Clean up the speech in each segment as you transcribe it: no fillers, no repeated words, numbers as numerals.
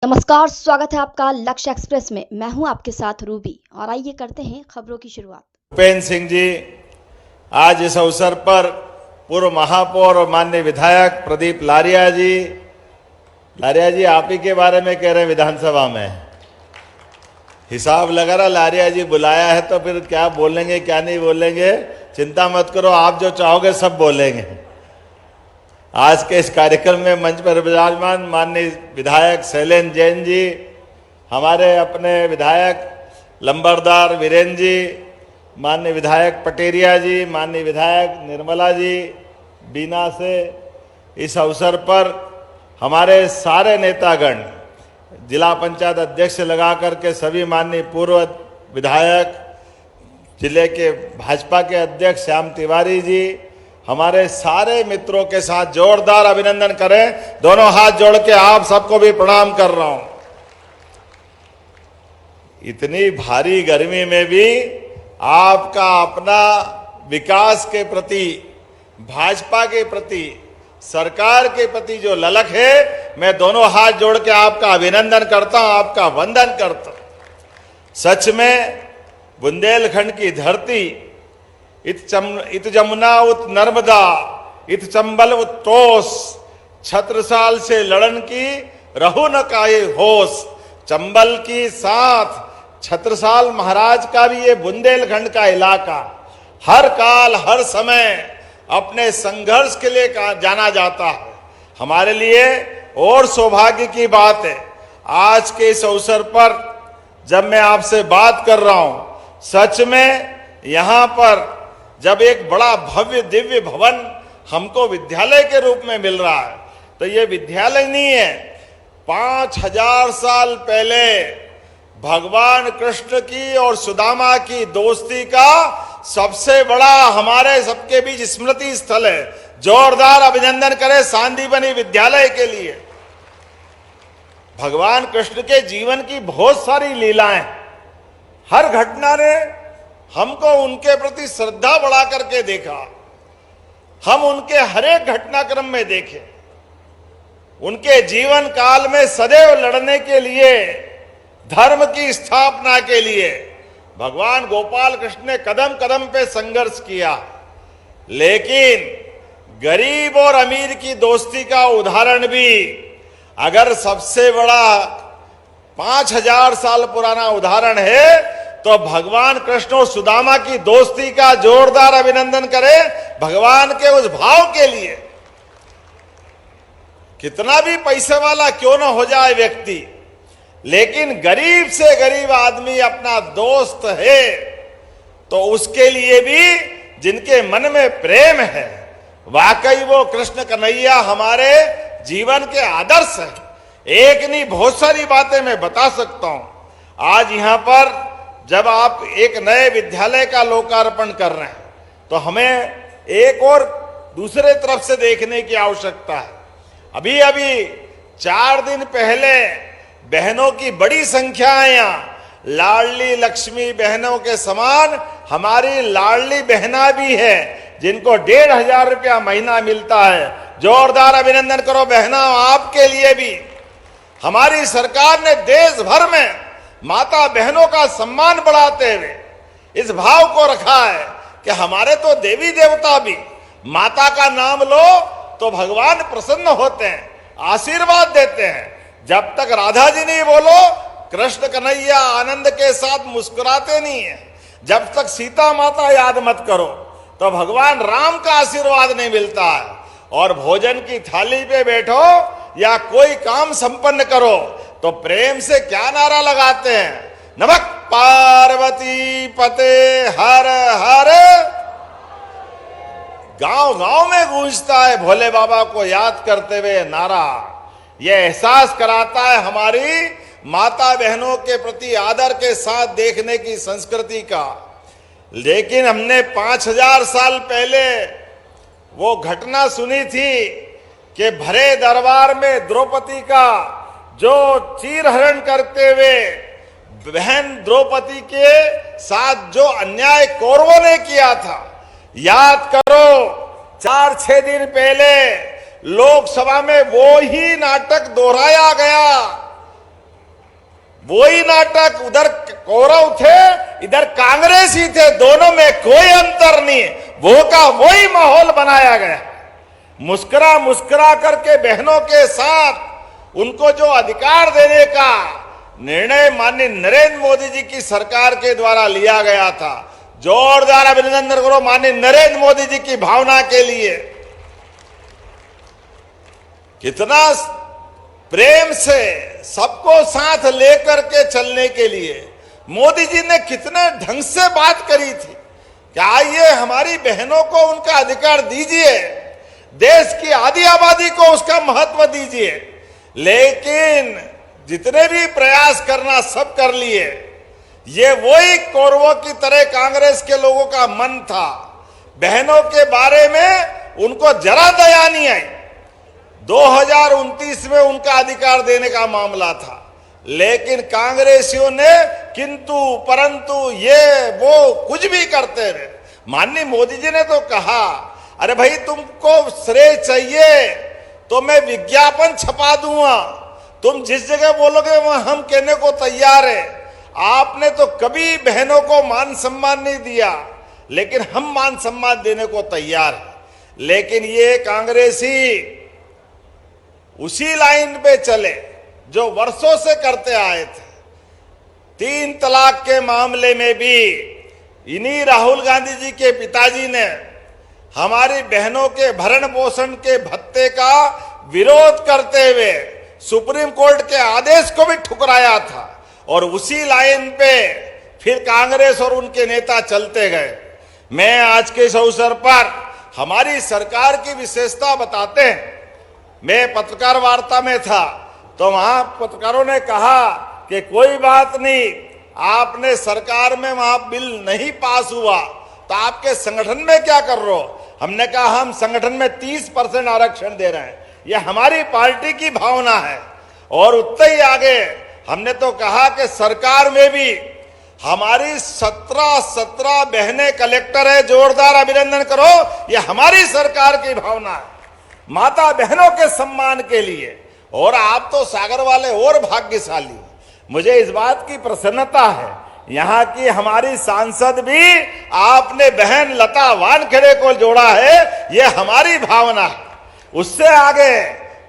नमस्कार, स्वागत है आपका लक्ष्य एक्सप्रेस में। मैं हूं आपके साथ रूबी और आइए करते हैं खबरों की शुरुआत। भूपेंद्र सिंह जी, आज इस अवसर पर पूर्व महापौर और माननीय विधायक प्रदीप लारिया जी आप ही के बारे में कह रहे हैं विधानसभा में। हिसाब लगा रहा, लारिया जी बुलाया है तो फिर क्या बोलेंगे क्या नहीं बोलेंगे चिंता मत करो, आप जो चाहोगे सब बोलेंगे। आज के इस कार्यक्रम में मंच पर विराजमान माननीय विधायक शैलेंद्र जैन जी, हमारे अपने विधायक लंबरदार वीरेंद्र जी, माननीय विधायक पटेरिया जी, माननीय विधायक निर्मला जी बीना से, इस अवसर पर हमारे सारे नेतागण, जिला पंचायत अध्यक्ष से लगा करके सभी माननीय पूर्व विधायक, जिले के भाजपा के अध्यक्ष श्याम तिवारी जी, हमारे सारे मित्रों के साथ जोरदार अभिनंदन करें। दोनों हाथ जोड़ के आप सबको भी प्रणाम कर रहा हूं। इतनी भारी गर्मी में भी आपका अपना विकास के प्रति, भाजपा के प्रति, सरकार के प्रति जो ललक है, मैं दोनों हाथ जोड़ के आपका अभिनंदन करता हूं, आपका वंदन करता हूं। सच में बुंदेलखंड की धरती, इत जमुना उत नर्मदा, इत चंबल उत तोस, छत्रसाल से लड़न की रहु न काये होश। चंबल की साथ छत्रसाल महाराज का भी ये बुंदेलखंड का इलाका हर काल हर समय अपने संघर्ष के लिए जाना जाता है। हमारे लिए और सौभाग्य की बात है, आज के इस अवसर पर जब मैं आपसे बात कर रहा हूं, सच में यहां पर जब एक बड़ा भव्य दिव्य भवन हमको विद्यालय के रूप में मिल रहा है, तो ये विद्यालय नहीं है। 5000 साल पहले भगवान कृष्ण की और सुदामा की दोस्ती का सबसे बड़ा हमारे सबके बीच स्मृति स्थल है। जोरदार अभिनंदन करें सांदीपनि विद्यालय के लिए। भगवान कृष्ण के जीवन की बहुत सारी लीलाएं, हर घटना ने हमको उनके प्रति श्रद्धा बढ़ा करके देखा। हम उनके हर एक घटनाक्रम में देखे, उनके जीवन काल में सदैव लड़ने के लिए, धर्म की स्थापना के लिए भगवान गोपाल कृष्ण ने कदम कदम पे संघर्ष किया। लेकिन गरीब और अमीर की दोस्ती का उदाहरण भी अगर सबसे बड़ा 5000 साल पुराना उदाहरण है तो भगवान कृष्ण और सुदामा की दोस्ती का जोरदार अभिनंदन करें। भगवान के उस भाव के लिए, कितना भी पैसे वाला क्यों ना हो जाए व्यक्ति, लेकिन गरीब से गरीब आदमी अपना दोस्त है तो उसके लिए भी जिनके मन में प्रेम है, वाकई वो कृष्ण कन्हैया हमारे जीवन के आदर्श है। एक नहीं बहुत सारी बातें मैं बता सकता हूं। आज यहां पर जब आप एक नए विद्यालय का लोकार्पण कर रहे हैं तो हमें एक और दूसरे तरफ से देखने की आवश्यकता है। अभी 4 दिन पहले बहनों की बड़ी संख्या है यहाँ, लाडली लक्ष्मी बहनों के समान हमारी लाडली बहना भी है जिनको 1500 रुपया महीना मिलता है। जोरदार अभिनंदन करो बहना, आपके लिए भी। हमारी सरकार ने देश भर में माता बहनों का सम्मान बढ़ाते हुए इस भाव को रखा है कि हमारे तो देवी देवता भी माता का नाम लो तो भगवान प्रसन्न होते हैं, आशीर्वाद देते हैं। जब तक राधा जी नहीं बोलो, कृष्ण कन्हैया आनंद के साथ मुस्कुराते नहीं है। जब तक सीता माता याद मत करो तो भगवान राम का आशीर्वाद नहीं मिलता है। और भोजन की थाली पे बैठो या कोई काम संपन्न करो तो प्रेम से क्या नारा लगाते हैं, नमः पार्वती पते हर हर। गांव गांव में गूंजता है भोले बाबा को याद करते हुए नारा। यह एहसास कराता है हमारी माता बहनों के प्रति आदर के साथ देखने की संस्कृति का। लेकिन हमने 5000 साल पहले वो घटना सुनी थी कि भरे दरबार में द्रौपदी का जो चीरहरण करते हुए बहन द्रौपदी के साथ जो अन्याय कौरवों ने किया था, याद करो 4-6 दिन पहले लोकसभा में वो ही नाटक दोहराया गया। वही नाटक, उधर कौरव थे इधर कांग्रेसी थे, दोनों में कोई अंतर नहीं, वो का वही माहौल बनाया गया। मुस्कुरा मुस्कुरा करके बहनों के साथ उनको जो अधिकार देने का निर्णय माननीय नरेंद्र मोदी जी की सरकार के द्वारा लिया गया था। जोरदार अभिनंदन करो माननीय नरेंद्र मोदी जी की भावना के लिए। कितना प्रेम से सबको साथ लेकर के चलने के लिए मोदी जी ने कितने ढंग से बात करी थी कि आइए हमारी बहनों को उनका अधिकार दीजिए, देश की आधी आबादी को उसका महत्व दीजिए। लेकिन जितने भी प्रयास करना सब कर लिए। ये वही कौरवों की तरह कांग्रेस के लोगों का मन था। बहनों के बारे में उनको जरा दया नहीं आई। 2029 में उनका अधिकार देने का मामला था, लेकिन कांग्रेसियों ने किंतु परंतु ये वो कुछ भी करते रहे। माननीय मोदी जी ने तो कहा, अरे भाई तुमको श्रेय चाहिए तो मैं विज्ञापन छपा दूंगा, तुम जिस जगह बोलोगे वहां हम कहने को तैयार है। आपने तो कभी बहनों को मान सम्मान नहीं दिया, लेकिन हम मान सम्मान देने को तैयार हैं। लेकिन ये कांग्रेसी उसी लाइन पे चले जो वर्षों से करते आए थे। 3 तलाक के मामले में भी इन्हीं राहुल गांधी जी के पिताजी ने हमारी बहनों के भरण पोषण के भत्ते का विरोध करते हुए सुप्रीम कोर्ट के आदेश को भी ठुकराया था। और उसी लाइन पे फिर कांग्रेस और उनके नेता चलते गए। मैं आज के इस अवसर पर हमारी सरकार की विशेषता बताते हैं। मैं पत्रकार वार्ता में था तो वहां पत्रकारों ने कहा कि कोई बात नहीं, आपने सरकार में वहां बिल नहीं पास हुआ तो आपके संगठन में क्या कर रहे हो? हमने कहा हम संगठन में 30% आरक्षण दे रहे हैं, ये हमारी पार्टी की भावना है। और उतना ही आगे हमने तो कहा कि सरकार में भी हमारी 17 बहनें कलेक्टर है, जोरदार अभिनंदन करो, ये हमारी सरकार की भावना है माता बहनों के सम्मान के लिए। और आप तो सागर वाले और भाग्यशाली। मुझे इस बात की प्रसन्नता है, यहाँ की हमारी सांसद भी आपने बहन लता वानखेड़े को जोड़ा है, ये हमारी भावना है। उससे आगे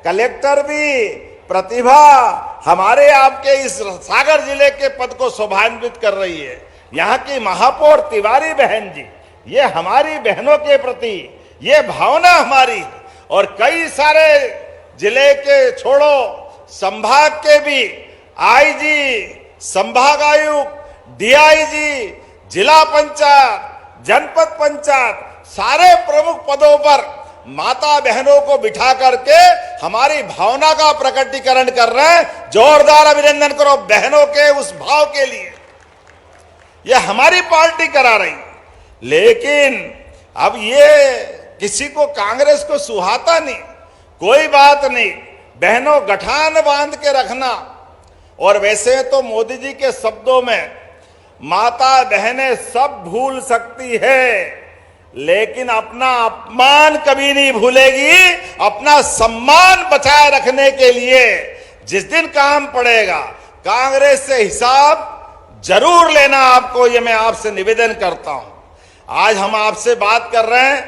कलेक्टर भी प्रतिभा हमारे आपके इस सागर जिले के पद को शोभान्वित कर रही है। यहाँ की महापौर तिवारी बहन जी, ये हमारी बहनों के प्रति ये भावना हमारी। और कई सारे जिले के छोड़ो संभाग के भी आईजी, संभागायुक्त, डीआईजी, जिला पंचायत, जनपद पंचायत, सारे प्रमुख पदों पर माता बहनों को बिठा करके हमारी भावना का प्रकटीकरण कर रहे हैं। जोरदार अभिनंदन करो बहनों के उस भाव के लिए। यह हमारी पार्टी करा रही। लेकिन अब ये किसी को कांग्रेस को सुहाता नहीं। कोई बात नहीं, बहनों गठान बांध के रखना। और वैसे तो मोदी जी के शब्दों में माता बहनें सब भूल सकती है, लेकिन अपना अपमान कभी नहीं भूलेगी। अपना सम्मान बचाए रखने के लिए जिस दिन काम पड़ेगा कांग्रेस से हिसाब जरूर लेना आपको, ये मैं आपसे निवेदन करता हूं। आज हम आपसे बात कर रहे हैं,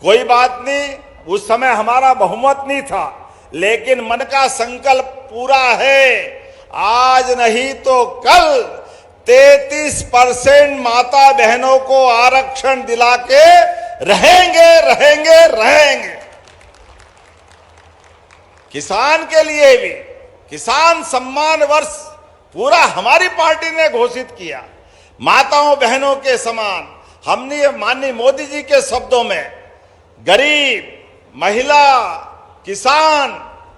कोई बात नहीं, उस समय हमारा बहुमत नहीं था, लेकिन मन का संकल्प पूरा है। आज नहीं तो कल 33% माता बहनों को आरक्षण दिला के रहेंगे रहेंगे रहेंगे। किसान के लिए भी किसान सम्मान वर्ष पूरा हमारी पार्टी ने घोषित किया। माताओं बहनों के समान हमने माननीय मोदी जी के शब्दों में गरीब, महिला, किसान,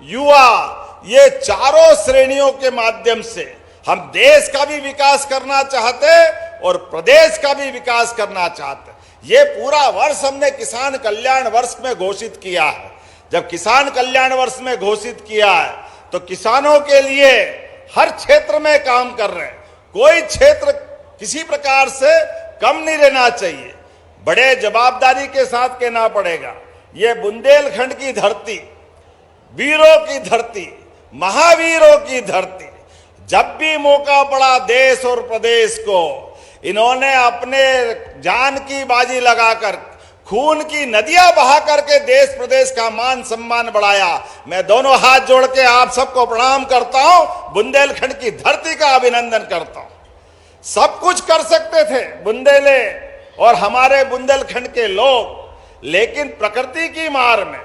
युवा, ये चारों श्रेणियों के माध्यम से हम देश का भी विकास करना चाहते और प्रदेश का भी विकास करना चाहते। ये पूरा वर्ष हमने किसान कल्याण वर्ष में घोषित किया है। जब किसान कल्याण वर्ष में घोषित किया है तो किसानों के लिए हर क्षेत्र में काम कर रहे हैं। कोई क्षेत्र किसी प्रकार से कम नहीं रहना चाहिए, बड़े जवाबदारी के साथ कहना पड़ेगा। ये बुंदेलखंड की धरती, वीरों की धरती, महावीरों की धरती, जब भी मौका पड़ा देश और प्रदेश को, इन्होंने अपने जान की बाजी लगाकर, खून की नदियां बहा करके देश प्रदेश का मान सम्मान बढ़ाया। मैं दोनों हाथ जोड़ के आप सबको प्रणाम करता हूं, बुंदेलखंड की धरती का अभिनंदन करता हूं। सब कुछ कर सकते थे बुंदेले और हमारे बुंदेलखंड के लोग, लेकिन प्रकृति की मार में,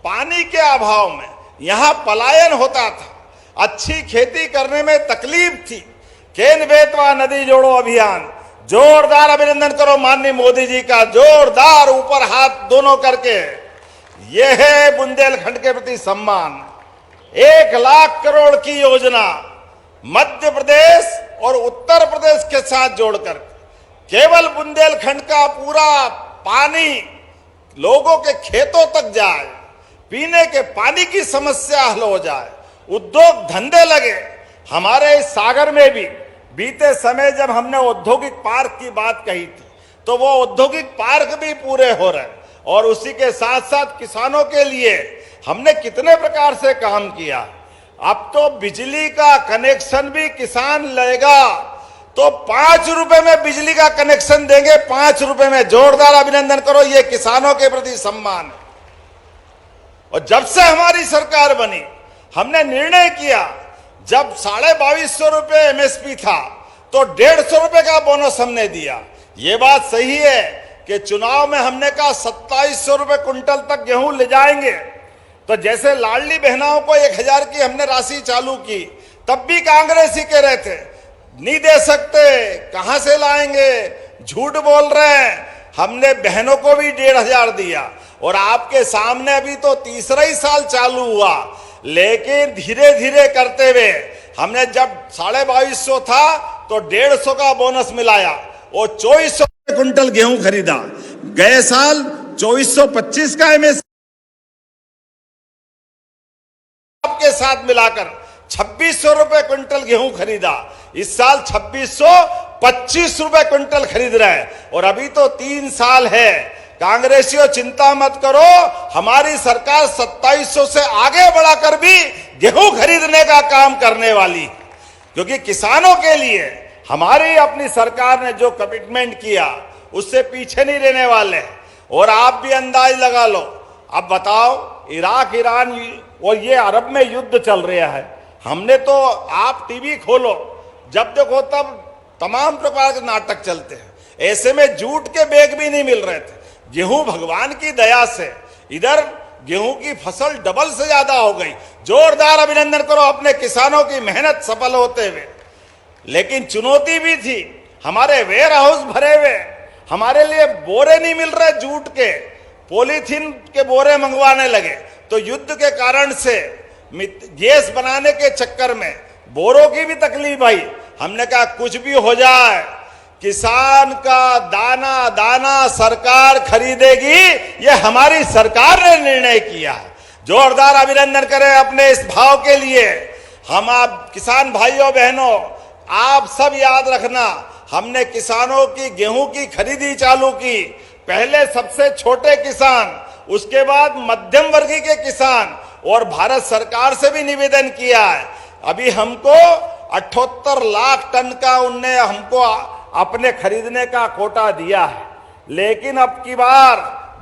पानी के अभाव में यहां पलायन होता था। अच्छी खेती करने में तकलीफ थी। केन बेतवा नदी जोड़ो अभियान, जोरदार अभिनंदन करो माननीय मोदी जी का, जोरदार ऊपर हाथ दोनों करके। यह है बुंदेलखंड के प्रति सम्मान। 1 लाख करोड़ की योजना मध्य प्रदेश और उत्तर प्रदेश के साथ जोड़कर केवल बुंदेलखंड का पूरा पानी लोगों के खेतों तक जाए, पीने के पानी की समस्या हल हो जाए, उद्योग धंधे लगे। हमारे इस सागर में भी बीते समय जब हमने औद्योगिक पार्क की बात कही थी, तो वो औद्योगिक पार्क भी पूरे हो रहे हैं। और उसी के साथ साथ किसानों के लिए हमने कितने प्रकार से काम किया। अब तो बिजली का कनेक्शन भी किसान लेगा तो 5 रुपए में बिजली का कनेक्शन देंगे, 5 रुपए में। जोरदार अभिनंदन करो, ये किसानों के प्रति सम्मान है। और जब से हमारी सरकार बनी, हमने निर्णय किया, जब 2250 रुपए एमएसपी था तो 150 रुपए का बोनस हमने दिया। ये बात सही है कि चुनाव में हमने कहा 2700 रुपए कुंटल तक गेहूं ले जाएंगे। तो जैसे लाडली बहनाओं को 1000 की हमने राशि चालू की, तब भी कांग्रेसी कह रहे थे नहीं दे सकते, कहां से लाएंगे, झूठ बोल रहे हैं। हमने बहनों को भी 1500 दिया। और आपके सामने अभी तो तीसरा ही साल चालू हुआ, लेकिन धीरे धीरे करते हुए हमने जब 2250 था तो 150 का बोनस मिलाया और 2400 कुंटल गेहूं खरीदा। गए साल 2425 का एमएसपी के साथ मिलाकर 2600 रुपए क्विंटल गेहूं खरीदा। इस साल 2625 रुपए क्विंटल खरीद रहे हैं। और अभी तो 3 साल है। कांग्रेसियों चिंता मत करो, हमारी सरकार 2700 से आगे बढ़ाकर भी गेहूं खरीदने का काम करने वाली, क्योंकि किसानों के लिए हमारी अपनी सरकार ने जो कमिटमेंट किया उससे पीछे नहीं रहने वाले। और आप भी अंदाज लगा लो, अब बताओ इराक ईरान और ये अरब में युद्ध चल रहा है। हमने तो, आप टीवी खोलो, जब देखो तब तमाम प्रकार के नाटक चलते हैं। ऐसे में जूट के बैग भी नहीं मिल रहे थे। गेहूं भगवान की दया से इधर गेहूं की फसल डबल से ज्यादा हो गई। जोरदार अभिनंदन करो अपने किसानों की मेहनत सफल होते हुए। लेकिन चुनौती भी थी, हमारे वेयर हाउस भरे हुए, हमारे लिए बोरे नहीं मिल रहे, जूट के पॉलीथीन के बोरे मंगवाने लगे। तो युद्ध के कारण से गैस बनाने के चक्कर में बोरों की भी तकलीफ आई। हमने कहा कुछ भी हो जाए, किसान का दाना दाना सरकार खरीदेगी, ये हमारी सरकार ने निर्णय किया है। जोरदार अभिनंदन करें अपने इस भाव के लिए। हम आप किसान भाइयों बहनों, आप सब याद रखना, हमने किसानों की गेहूं की खरीदी चालू की। पहले सबसे छोटे किसान, उसके बाद मध्यम वर्गीय के किसान, और भारत सरकार से भी निवेदन किया है। अभी हमको 78 लाख टन का उनने हमको अपने खरीदने का कोटा दिया है। लेकिन अब की बार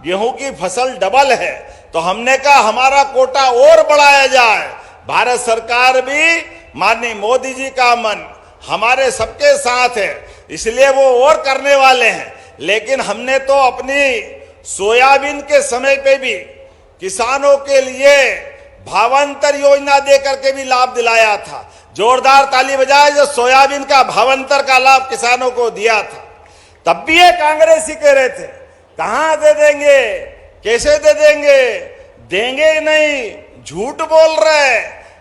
गेहूं की फसल डबल है, तो हमने कहा हमारा कोटा और बढ़ाया जाए। भारत सरकार भी, माननीय मोदी जी का मन हमारे सबके साथ है, इसलिए वो और करने वाले हैं। लेकिन हमने तो अपनी सोयाबीन के समय पे भी किसानों के लिए भावांतर योजना दे करके भी लाभ दिलाया था। जोरदार ताली बजाए जो सोयाबीन का भावांतर का लाभ किसानों को दिया था। तब भी ये कांग्रेसी कह रहे थे कहां दे देंगे, कैसे दे देंगे, देंगे ही नहीं, झूठ बोल रहे।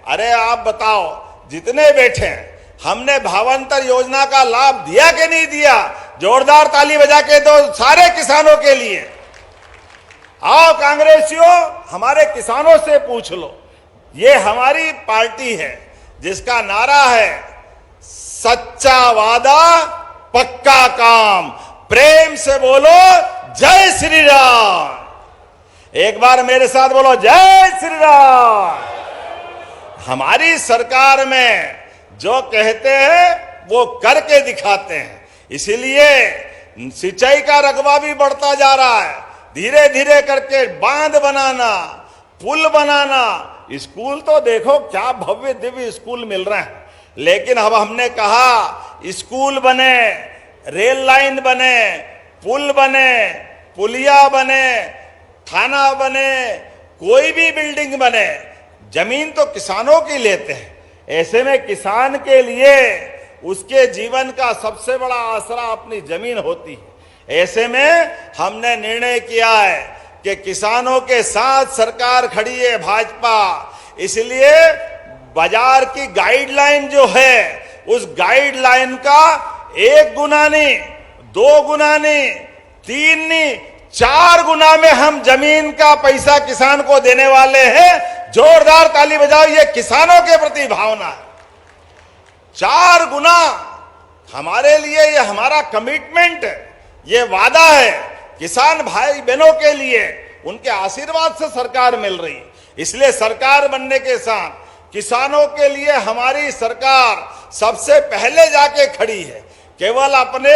अरे आप बताओ, जितने बैठे हैं, हमने भावांतर योजना का लाभ दिया कि नहीं दिया? जोरदार ताली बजा के दो सारे किसानों के लिए। आओ कांग्रेसियों, हमारे किसानों से पूछ लो। ये हमारी पार्टी है जिसका नारा है सच्चा वादा पक्का काम। प्रेम से बोलो जय श्री राम। एक बार मेरे साथ बोलो जय श्री राम। हमारी सरकार में जो कहते हैं वो करके दिखाते हैं। इसीलिए सिंचाई का रकबा भी बढ़ता जा रहा है। धीरे धीरे करके बांध बनाना, पुल बनाना, स्कूल तो देखो क्या भव्य दिव्य स्कूल मिल रहे हैं। लेकिन अब हमने कहा स्कूल बने, रेल लाइन बने, पुल बने, पुलिया बने, थाना बने, कोई भी बिल्डिंग बने, जमीन तो किसानों की लेते हैं। ऐसे में किसान के लिए उसके जीवन का सबसे बड़ा आसरा अपनी जमीन होती है। ऐसे में हमने निर्णय किया है कि किसानों के साथ सरकार खड़ी है भाजपा। इसलिए बाजार की गाइडलाइन जो है, उस गाइडलाइन का 1 गुना नहीं, 2 गुना नहीं, 3 नहीं, 4 गुना में हम जमीन का पैसा किसान को देने वाले हैं। जोरदार ताली बजाओ, ये किसानों के प्रति भावना है। 4 गुना हमारे लिए, ये हमारा कमिटमेंट है, ये वादा है। किसान भाई बहनों के लिए उनके आशीर्वाद से सरकार मिल रही है। इसलिए सरकार बनने के साथ किसानों के लिए हमारी सरकार सबसे पहले जाके खड़ी है। केवल अपने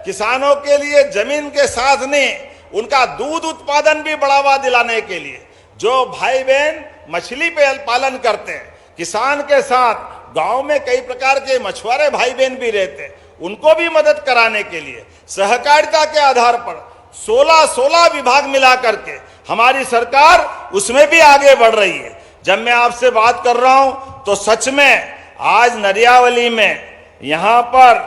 किसानों के लिए जमीन के साथ नहीं, उनका दूध उत्पादन भी बढ़ावा दिलाने के लिए, जो भाई बहन मछली पालन करते हैं, किसान के साथ गांव में कई प्रकार के मछुआरे भाई बहन भी रहते हैं, उनको भी मदद कराने के लिए सहकारिता के आधार पर 16 विभाग मिला करके हमारी सरकार उसमें भी आगे बढ़ रही है। जब मैं आपसे बात कर रहा हूं तो सच में आज नरियावली में, यहां पर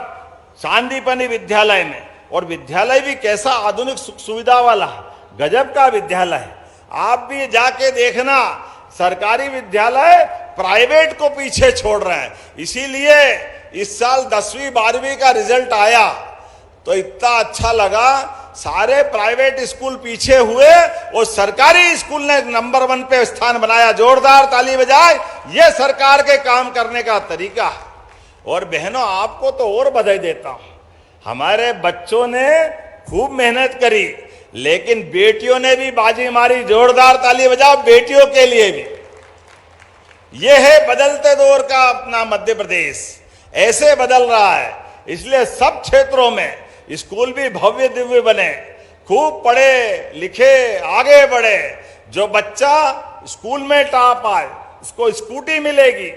सांदीपनी विद्यालय में, और विद्यालय भी कैसा आधुनिक सुख सुविधा वाला है, गजब का विद्यालय है। आप भी जाके देखना, सरकारी विद्यालय प्राइवेट को पीछे छोड़ रहे हैं। इसीलिए इस साल 10वीं 12वीं का रिजल्ट आया तो इतना अच्छा लगा। सारे प्राइवेट स्कूल पीछे हुए और सरकारी स्कूल ने नंबर 1 पे स्थान बनाया। जोरदार ताली बजाए, ये सरकार के काम करने का तरीका है। और बहनों, आपको तो और बधाई देता हूं, हमारे बच्चों ने खूब मेहनत करी, लेकिन बेटियों ने भी बाजी मारी। जोरदार ताली बजाओ बेटियों के लिए भी। यह है बदलते दौर का अपना मध्य प्रदेश, ऐसे बदल रहा है। इसलिए सब क्षेत्रों में स्कूल भी भव्य दिव्य बने, खूब पढ़े लिखे आगे बढ़े। जो बच्चा स्कूल में टॉप आए उसको स्कूटी मिलेगी,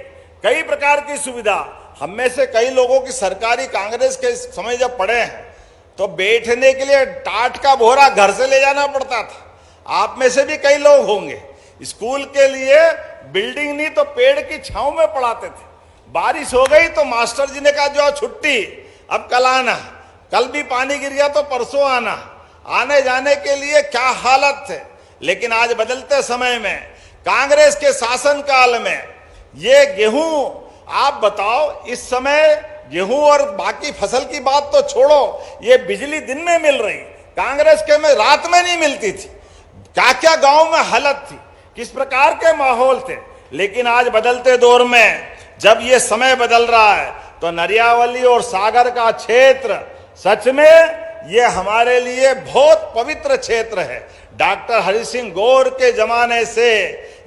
कई प्रकार की सुविधा। हम में से कई लोगों की सरकारी कांग्रेस के समय जब पढ़े हैं तो बैठने के लिए टाट का बोरा घर से ले जाना पड़ता था। आप में से भी कई लोग होंगे। स्कूल के लिए बिल्डिंग नहीं तो पेड़ की छांव में पढ़ाते थे। बारिश हो गई तो मास्टर जी ने कहा जो छुट्टी, अब कल आना, कल भी पानी गिर गया तो परसों आना। आने जाने के लिए क्या हालत थे। लेकिन आज बदलते समय में, कांग्रेस के शासन काल में, ये गेहूं, आप बताओ इस समय गेहूं और बाकी फसल की बात तो छोड़ो, ये बिजली दिन में मिल रही, कांग्रेस के में रात में नहीं मिलती थी। क्या क्या गांव में हालत थी, किस प्रकार के माहौल थे। लेकिन आज बदलते दौर में जब ये समय बदल रहा है तो नरियावली और सागर का क्षेत्र सच में ये हमारे लिए बहुत पवित्र क्षेत्र है। डॉक्टर हरि सिंह गौर के जमाने से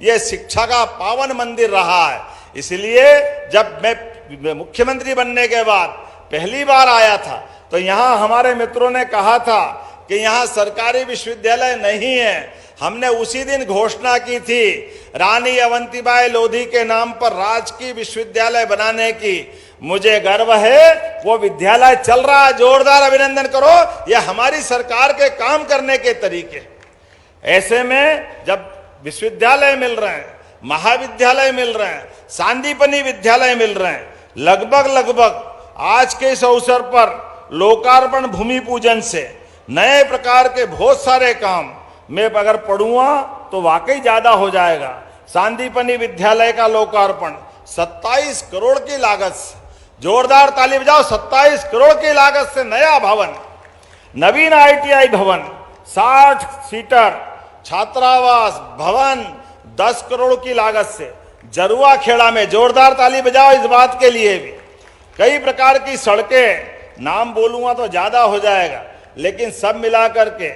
ये शिक्षा का पावन मंदिर रहा है। इसलिए जब मैं मुख्यमंत्री बनने के बाद पहली बार आया था तो यहाँ हमारे मित्रों ने कहा था कि यहाँ सरकारी विश्वविद्यालय नहीं है। हमने उसी दिन घोषणा की थी रानी अवंतीबाई लोधी के नाम पर राजकीय विश्वविद्यालय बनाने की। मुझे गर्व है वो विद्यालय चल रहा है। जोरदार अभिनंदन करो, ये हमारी सरकार के काम करने के तरीके। ऐसे में जब विश्वविद्यालय मिल रहे हैं, महाविद्यालय मिल रहे हैं, सांदीपनी विद्यालय मिल रहे हैं, लगभग आज के इस अवसर पर लोकार्पण भूमि पूजन से नए प्रकार के बहुत सारे काम मैं अगर पढ़ूंगा तो वाकई ज्यादा हो जाएगा। सांदीपनी विद्यालय का लोकार्पण 27 करोड़ की लागत से, जोरदार ताली बजाओ, 27 करोड़ की लागत से नया भवन, नवीन ITI भवन, 60 सीटर छात्रावास भवन 10 करोड़ की लागत से जरुआ खेड़ा में। जोरदार ताली बजाओ इस बात के लिए भी। कई प्रकार की सड़कें, नाम बोलूंगा तो ज्यादा हो जाएगा, लेकिन सब मिलाकर के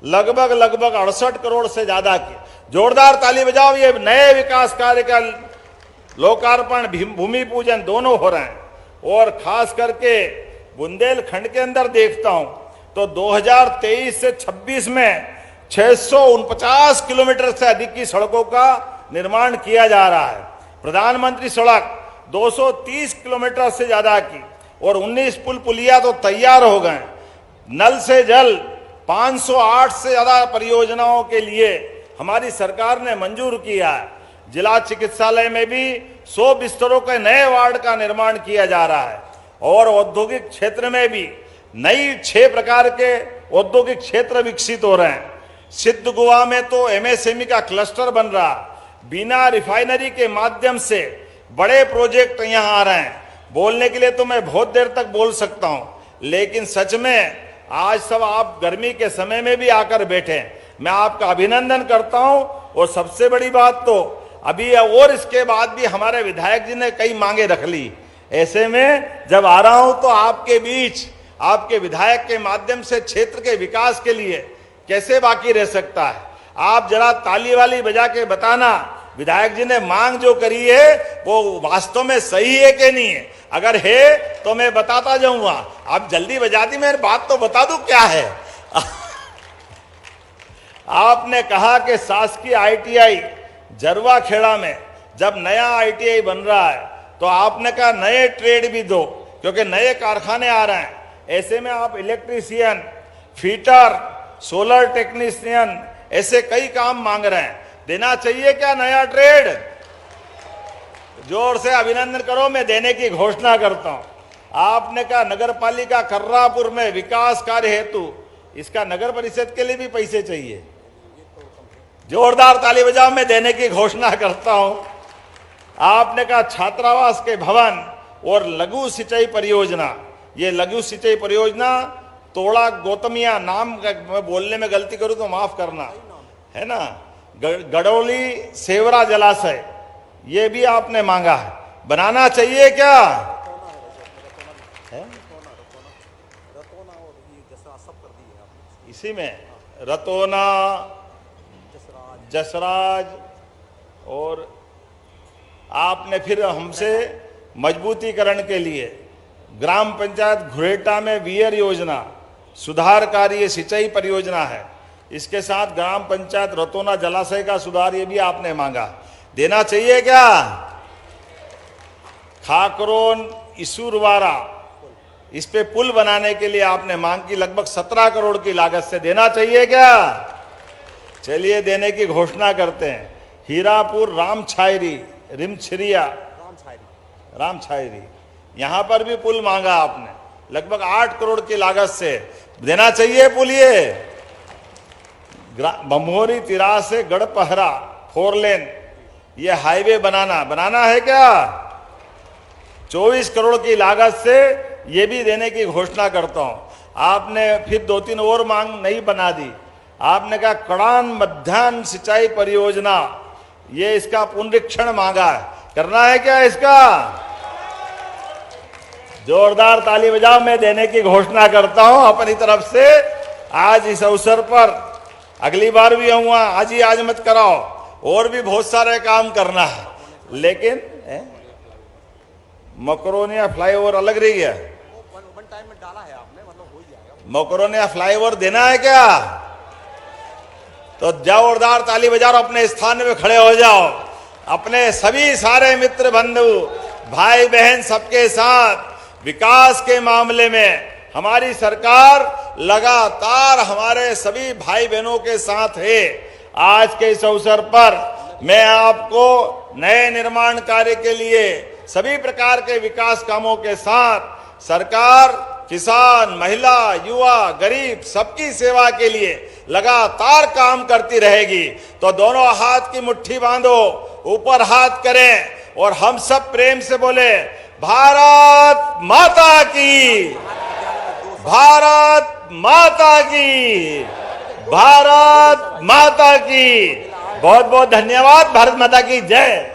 लगभग 68 करोड़ से ज्यादा की। जोरदार ताली बजाओ, ये नए विकास कार्य का लोकार्पण, भूमि पूजन दोनों हो रहे हैं। और खास करके बुंदेलखंड के अंदर देखता हूं तो 2023 से 26 में 649 किलोमीटर से अधिक की सड़कों का निर्माण किया जा रहा है। प्रधानमंत्री सड़क 230 किलोमीटर से ज्यादा की और 19 पुल पुलिया तो तैयार हो गए। नल से जल 508 से ज्यादा परियोजनाओं के लिए हमारी सरकार ने मंजूर किया है। जिला चिकित्सालय में भी 100 बिस्तरों के नए वार्ड का निर्माण किया जा रहा है और औद्योगिक क्षेत्र में भी नई 6 प्रकार के औद्योगिक क्षेत्र विकसित हो रहे हैं। सिद्ध गोवा में तो एमएसएमई का क्लस्टर बन रहा, बिना रिफाइनरी के माध्यम से बड़े प्रोजेक्ट यहां आ रहे हैं। बोलने के लिए तो मैं बहुत देर तक बोल सकता हूं, लेकिन सच में आज सब आप गर्मी के समय में भी आकर बैठे, मैं आपका अभिनंदन करता हूं। और सबसे बड़ी बात तो अभी और इसके बाद भी हमारे विधायक जी ने कई मांगे रख ली। ऐसे में जब आ रहा हूं तो आपके बीच, आपके विधायक के माध्यम से क्षेत्र के विकास के लिए कैसे बाकी रह सकता है। आप जरा ताली वाली बजा के बताना, विधायक जी ने मांग जो करी है वो वास्तव में सही है कि नहीं है। अगर है तो मैं बताता जाऊंगा। आप जल्दी बजा दी, मैं बात तो बता दूं क्या है। आपने कहा कि शासकीय आईटीआई जरवा खेड़ा में जब नया आईटीआई बन रहा है तो आपने कहा नए ट्रेड भी दो, क्योंकि नए कारखाने आ रहे हैं। ऐसे में आप इलेक्ट्रीशियन, फीटर, सोलर टेक्नीशियन, ऐसे कई काम मांग रहे हैं। देना चाहिए क्या नया ट्रेड? जोर से अभिनंदन करो, मैं देने की घोषणा करता हूं। आपने कहा नगर पालिका कर्रापुर में विकास कार्य हेतु, इसका नगर परिषद के लिए भी पैसे चाहिए। जोरदार ताली बजाओ, मैं देने की घोषणा करता हूं। आपने कहा छात्रावास के भवन और लघु सिंचाई परियोजना, ये लघु सिंचाई परियोजना तोड़ा गौतमिया नाम मैं बोलने में गलती करूं तो माफ करना, है ना, गड़ोली सेवरा जलाशय, ये भी आपने मांगा है। बनाना चाहिए क्या? इसी में रतोना, जसराज, और आपने फिर हमसे मजबूतीकरण के लिए ग्राम पंचायत घुरेटा में वीयर योजना, सुधार कार्य सिंचाई परियोजना है। इसके साथ ग्राम पंचायत रतोना जलाशय का सुधार, ये भी आपने मांगा। देना चाहिए क्या? खाकरोन इसूरवारा, इस पे पुल बनाने के लिए आपने मांग की लगभग 17 करोड़ की लागत से। देना चाहिए क्या? चलिए देने की घोषणा करते हैं। हीरापुर रामछायरी, रिमछरिया, रामछायरी, यहां पर भी पुल मांगा आपने लगभग 8 करोड़ की लागत से। देना चाहिए पुल। ये बम्होरी तिरा से गढ़पहरा 4 लेन, ये हाईवे बनाना है क्या? 24 करोड़ की लागत से ये भी देने की घोषणा करता हूं। आपने फिर 2-3 और मांग नहीं बना दी। आपने कहा कड़ान मध्याह्न सिंचाई परियोजना, ये इसका पुनरीक्षण मांगा है। करना है क्या इसका? जोरदार ताली बजाओ, मैं देने की घोषणा करता हूं अपनी तरफ से। आज इस अवसर पर, अगली बार भी आऊंगा, आज ही आज मत कराओ, और भी बहुत सारे काम करना है। लेकिन मकरोनिया फ्लाईओवर अलग रही है, वन टाइम में डाला है आपने, मतलब हो जाएगा। मकरोनिया फ्लाईओवर देना है क्या? तो जोरदार ताली बजाओ, अपने स्थान में खड़े हो जाओ। अपने सभी सारे मित्र बंधु भाई बहन सबके साथ विकास के मामले में हमारी सरकार लगातार हमारे सभी भाई बहनों के साथ है। आज के इस अवसर पर मैं आपको नए निर्माण कार्य के लिए सभी प्रकार के विकास कामों के साथ सरकार किसान, महिला, युवा, गरीब सबकी सेवा के लिए लगातार काम करती रहेगी। तो दोनों हाथ की मुट्ठी बांधो, ऊपर हाथ करें और हम सब प्रेम से बोले भारत माता की, भारत माता की, भारत माता की। बहुत बहुत धन्यवाद। भारत माता की जय।